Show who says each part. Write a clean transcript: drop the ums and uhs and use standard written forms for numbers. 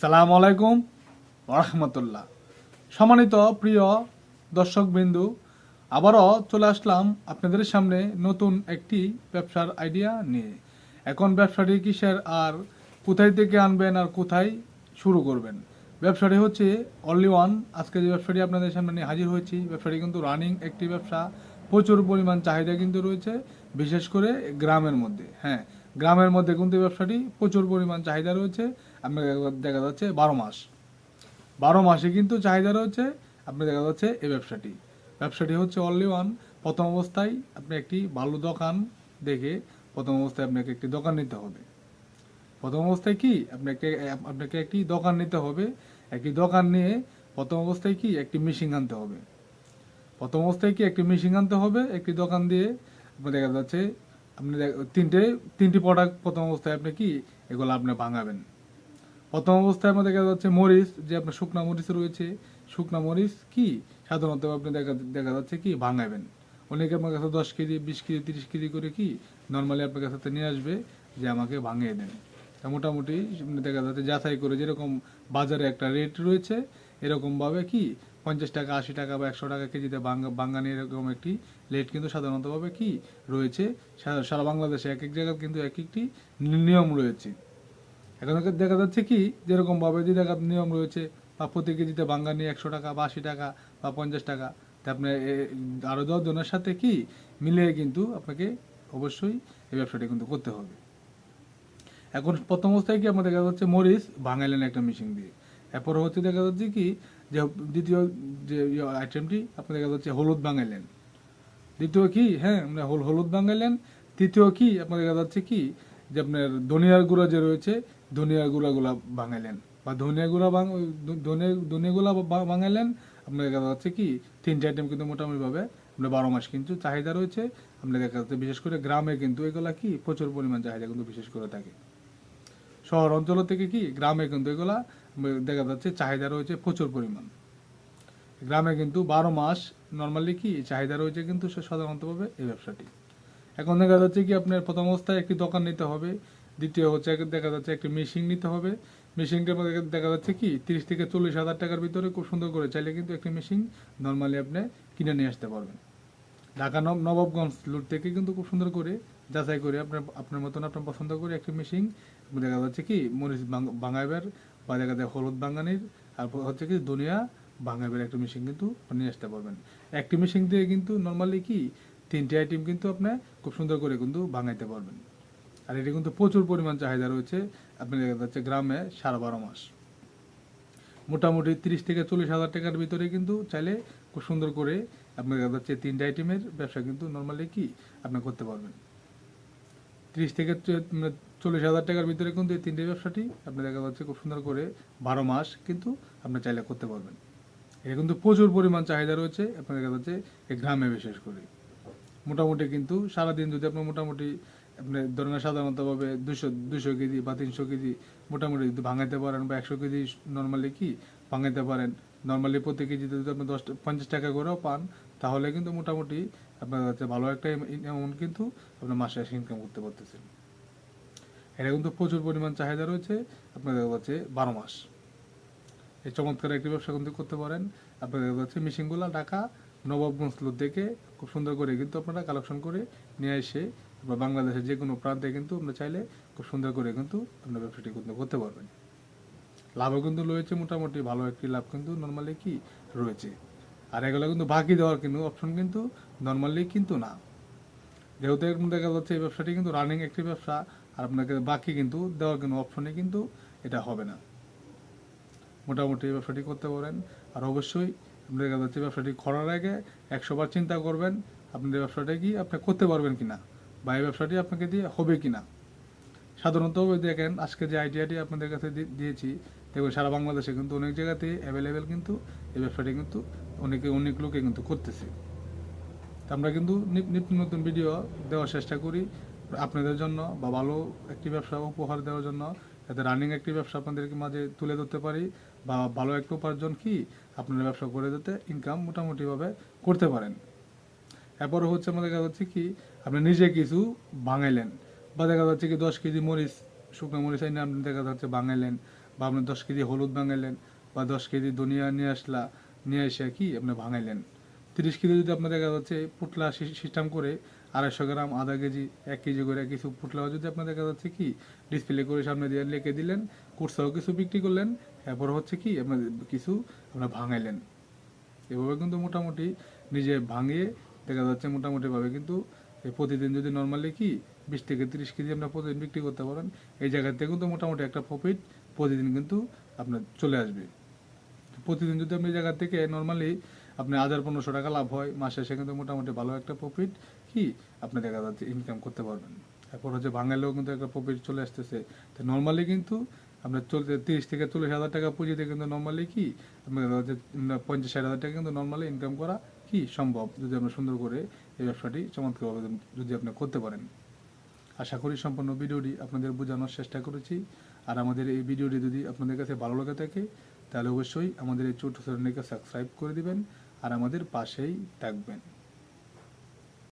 Speaker 1: আসসালামু আলাইকুম রাহমাতুল্লাহ। সম্মানিত প্রিয় দর্শকবৃন্দু, আবারও চলে আসলাম আপনাদের সামনে নতুন একটি ব্যবসার আইডিয়া নিয়ে। এখন ব্যবসাটি কিসের আর কোথায় থেকে আনবেন আর কোথায় শুরু করবেন। ব্যবসাটি হচ্ছে অনলি ওয়ান। আজকে যে ব্যবসাটি আপনাদের সামনে নিয়ে হাজির হয়েছি, ব্যবসাটি কিন্তু রানিং একটি ব্যবসা। প্রচুর পরিমাণ চাহিদা কিন্তু রয়েছে, বিশেষ করে গ্রামের মধ্যে। হ্যাঁ, গ্রামের মধ্যে কিন্তু এই ব্যবসাটি প্রচুর পরিমাণ চাহিদা রয়েছে। আপনার দেখা যাচ্ছে 12 মাস, 12 মাসে কিন্তু চাহিদা রয়েছে। আপনি দেখা যাচ্ছে এই ব্যবসাটি হচ্ছে অনলি ওয়ান। প্রথম অবস্থায় আপনি একটি ভালো দোকান দেখে প্রথম অবস্থায় আপনাকে একটি দোকান নিতে হবে। প্রথম অবস্থায় কি আপনাকে একটি দোকান নিতে হবে। একটি দোকান নিয়ে প্রথম অবস্থায় কি একটি মেশিন আনতে হবে। প্রথম অবস্থায় কি একটি মেশিন আনতে হবে। একটি দোকান দিয়ে আপনার দেখা যাচ্ছে আপনি তিনটি প্রোডাক্ট প্রথম অবস্থায় আপনি কি এগুলো আপনি ভাঙাবেন। প্রথম অবস্থায় আমাদের দেখা যাচ্ছে মরিচ, যে আপনার শুকনা মরিচ রয়েছে, শুকনা মরিচ কি সাধারণত আপনি দেখা যাচ্ছে কি ভাঙাবেন। অনেকে আপনার কাছে 10 কেজি 20 কেজি 30 কেজি করে কি নর্মালি আপনার কাছে নিয়ে আসবে যে আমাকে ভাঙিয়ে দেন। তা মোটামুটি দেখা যাচ্ছে যাচাই করে যেরকম বাজারে একটা রেট রয়েছে, এরকমভাবে কি 50 টাকা 80 টাকা বা 100 টাকা কেজিতে বাঙানি এরকম একটি রেট কিন্তু সাধারণতভাবে কি রয়েছে। সারা বাংলাদেশে এক এক জায়গায় কিন্তু এক একটি নিয়ম রয়েছে। এখন দেখা যাচ্ছে কি যেরকম ভাবে যে দেখা নিয়ম রয়েছে, বা প্রতি কেজিতে বাঙ্গানি 100 টাকা বা 80 টাকা বা 50 টাকা, তা আপনার আরো 10 জনের সাথে কি মিলিয়ে কিন্তু আপনাকে অবশ্যই এই ব্যবসাটি কিন্তু করতে হবে। এখন প্রথম অবস্থায় কি আমাদের দেখা যাচ্ছে মরিচ ভাঙাইলেন একটা মেশিন দিয়ে। এরপর হচ্ছে দেখা যাচ্ছে কি যে দ্বিতীয় যে আইটেমটি আপনি দেখা যাচ্ছে হলুদ ভাঙাইলেন। দ্বিতীয় কি, হ্যাঁ, আমরা হলুদ ভাঙাইলেন। তৃতীয় কি আপনার দেখা যাচ্ছে কি যে আপনার ধনিয়ার গুঁড়া যে রয়েছে, ধনিয়ার গুঁড়াগুলা ভাঙাইলেন, বা ধনিয়া গুলা ভাঙাইলেন। আপনার দেখা যাচ্ছে কি 3টে আইটেম কিন্তু মোটামুটিভাবে আপনার 12 মাস কিন্তু চাহিদা রয়েছে। আপনার দেখা যাচ্ছে বিশেষ করে গ্রামে কিন্তু এগুলা কি প্রচুর পরিমাণ চাহিদা কিন্তু বিশেষ করে থাকে। শহর অঞ্চল থেকে কি গ্রামে কিন্তু এগুলা দেখা যাচ্ছে চাহিদা রয়েছে প্রচুর পরিমাণ। গ্রামে কিন্তু 12 মাস নর্মালি কি চাহিদা রয়েছে কিন্তু সাধারণতভাবে এই ব্যবসাটি। এখন দেখা যাচ্ছে কি আপনার প্রথম অবস্থায় একটি দোকান নিতে হবে। দ্বিতীয় হচ্ছে দেখা যাচ্ছে একটি মেশিন নিতে হবে। মেশিনটার মধ্যে দেখা যাচ্ছে কি 30 থেকে 40 হাজার টাকার ভিতরে খুব সুন্দর করে চাইলে কিন্তু একটি মেশিন নর্মালি আপনি কিনে নিয়ে আসতে পারবেন। ঢাকা নবাবগঞ্জ লুট থেকে কিন্তু খুব সুন্দর করে যাচাই করে আপনার মতন আপনার পছন্দ করে একটি মেশিন দেখা যাচ্ছে কি মরিচ ভাঙাইবার, বা দেখা যায় হলুদ ভাঙানির, আর হচ্ছে কি দুনিয়া ভাঙাইবার একটা মেশিন কিন্তু নিয়ে আসতে পারবেন। একটি মেশিন দিয়ে কিন্তু নর্মালি কি 3টে আইটেম কিন্তু আপনি খুব সুন্দর করে কিন্তু ভাঙাইতে পারবেন। আর এটি কিন্তু প্রচুর পরিমাণ চাহিদা রয়েছে। আপনি দেখা যাচ্ছে গ্রামে সারা 12 মাস মোটামুটি 30 থেকে 40 হাজার টাকার ভিতরে কিন্তু চাইলে খুব সুন্দর করে আপনি দেখা যাচ্ছে 3টে আইটেমের ব্যবসা কিন্তু নর্মালি কি আপনি করতে পারবেন। 30 থেকে 40 হাজার টাকার ভিতরে কিন্তু এই 3টে ব্যবসাটি আপনি দেখা যাচ্ছে খুব সুন্দর করে 12 মাস কিন্তু আপনি চাইলে করতে পারবেন। এটা কিন্তু প্রচুর পরিমাণ চাহিদা রয়েছে আপনার দেখা যাচ্ছে এই গ্রামে বিশেষ করে। মোটামুটি কিন্তু সারাদিন যদি আপনি মোটামুটি আপনি ধরেন সাধারণতভাবে 200 কেজি বা 300 কেজি মোটামুটি যদি ভাঙাইতে পারেন, বা 100 কেজি নর্মালি কি ভাঙাইতে পারেন, নর্মালি প্রতি কেজিতে যদি আপনি 50 টাকা করেও পান, তাহলে কিন্তু মোটামুটি আপনার কাছে ভালো একটা অ্যামাউন্ট কিন্তু আপনার মাসে ইনকাম করতে পারতেছেন। এটা কিন্তু প্রচুর পরিমাণ চাহিদা রয়েছে আপনার দেখা যাচ্ছে 12 মাস। এই চমৎকার একটি ব্যবসা কিন্তু করতে পারেন। আপনার দেখা যাচ্ছে মেশিনগুলো ঢাকা নবাবগঞ্জ থেকে খুব সুন্দর করে কিন্তু আপনারা কালেকশন করে নিয়ে এসে বা বাংলাদেশের যে কোনো প্রান্তে কিন্তু আপনারা চাইলে খুব সুন্দর করে কিন্তু আপনার ব্যবসাটি কিন্তু করতে পারবেন। লাভও কিন্তু রয়েছে, মোটামুটি ভালো একটি লাভ কিন্তু নর্মালি কি রয়েছে। আর এগুলো কিন্তু বাকি দেওয়ার কিন্তু অপশন কিন্তু নর্মালি কিন্তু না। যেহেতু এর মধ্যে দেখা যাচ্ছে এই ব্যবসাটি কিন্তু রানিং একটি ব্যবসা, আর আপনাকে বাকি কিন্তু দেওয়ার কোনো অপশনে কিন্তু এটা হবে না। মোটামুটি এই ব্যবসাটি করতে পারেন। আর অবশ্যই আপনি দেখা যাচ্ছে ব্যবসাটি করার আগে 100 বার চিন্তা করবেন আপনার এই ব্যবসাটা কি আপনি করতে পারবেন কিনা, বা এই ব্যবসাটি আপনাকে দিয়ে হবে কিনা। সাধারণত দেখেন আজকে যে আইডিয়াটি আপনাদের কাছে দিয়েছি, দেখবেন সারা বাংলাদেশে কিন্তু অনেক জায়গাতে অ্যাভেলেবেল কিন্তু এই ব্যবসাটি কিন্তু অনেক লোকে কিন্তু করতেছে। তো আমরা কিন্তু নিত্য নতুন ভিডিও দেওয়ার চেষ্টা করি আপনাদের জন্য, বা ভালো একটি ব্যবসা উপহার দেওয়ার জন্য, যাতে রানিং একটি ব্যবসা আপনাদেরকে মাঝে তুলে ধরতে পারি, বা ভালো একটা উপার্জন কি আপনারা ব্যবসা করে দিতে ইনকাম মোটামুটিভাবে করতে পারেন। এরপরে হচ্ছে আমাদের দেখা যাচ্ছে কি আপনি নিজে কিছু ভাঙাইলেন, বা দেখা যাচ্ছে কি 10 কেজি মরিচ শুকনো মরিচ আইনে আপনি দেখা যাচ্ছে ভাঙাইলেন, বা আপনি 10 কেজি হলুদ ভাঙাইলেন বা 10 কেজি ধনিয়া নিয়ে এসে কি আপনি ভাঙাইলেন। 30 কেজি যদি আপনার দেখা যাচ্ছে পুটলা সিস্টেম করে 250 গ্রাম, আধা কেজি, 1 কেজি করে কিছু পুটলাও যদি আপনার দেখা যাচ্ছে কি ডিসপ্লে করে সামনে দিয়ে লিখে দিলেন, কুটসাও কিছু বিক্রি করলেন, এরপর হচ্ছে কি আপনার কিছু আপনার ভাঙাইলেন। এভাবে কিন্তু মোটামুটি নিজে ভাঙিয়ে দেখা যাচ্ছে মোটামুটিভাবে কিন্তু এই প্রতিদিন যদি নর্মালি কি 20 থেকে 30 কেজি আপনার প্রতিদিন বিক্রি করতে পারেন, এই জায়গা থেকে কিন্তু মোটামুটি একটা প্রফিট প্রতিদিন কিন্তু আপনার চলে আসবে। প্রতিদিন যদি আপনি এই জায়গা থেকে নর্মালি আপনি 1000-1500 টাকা লাভ হয়, মাসে শেষে কিন্তু মোটামুটি ভালো একটা প্রফিট কি আপনি দেখা যাচ্ছে ইনকাম করতে পারবেন। তারপর হচ্ছে ভাঙালেও কিন্তু একটা প্রফিট চলে আসতেছে। তো নর্মালি কিন্তু আপনার 30 থেকে 40 হাজার টাকা পুঁজিতে কিন্তু নর্মালি কি আপনার 50-60 হাজার টাকা কিন্তু নর্মালি ইনকাম করা কি সম্ভব, যদি আপনি সুন্দর করে এই ব্যবসাটি চমৎকারভাবে যদি আপনি করতে পারেন। আশা করি সম্পূর্ণ ভিডিওটি আপনাদের বোঝানোর চেষ্টা করেছি। আর আমাদের এই ভিডিওটি যদি আপনাদের কাছে ভালো লাগে থাকে তাহলে অবশ্যই আমাদের এই ছোট্ট চ্যানেলটিকে সাবস্ক্রাইব করে দিবেন আর আমাদের পাশেই থাকবেন।